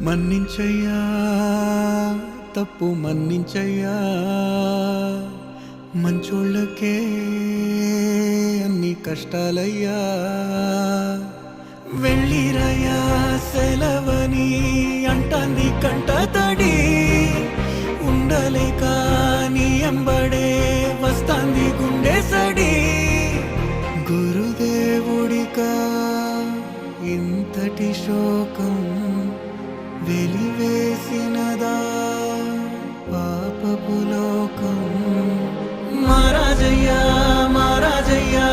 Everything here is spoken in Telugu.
మన్నించయ్యా తప్పు మన్నించయ్యా మంచోళ్ళకే అన్ని కష్టాలయ్యా వెళ్ళిరయ్యా సెలవని అంటాంది కంట తడి ఉండలేక నీ ఎంబడే వస్తాంది గుండె సడి గురుదేవుడికా ఇంతటి శోకం వెలివేసినదా పాపపు లోకం మహారాజయ్యా మహారాజయ్యా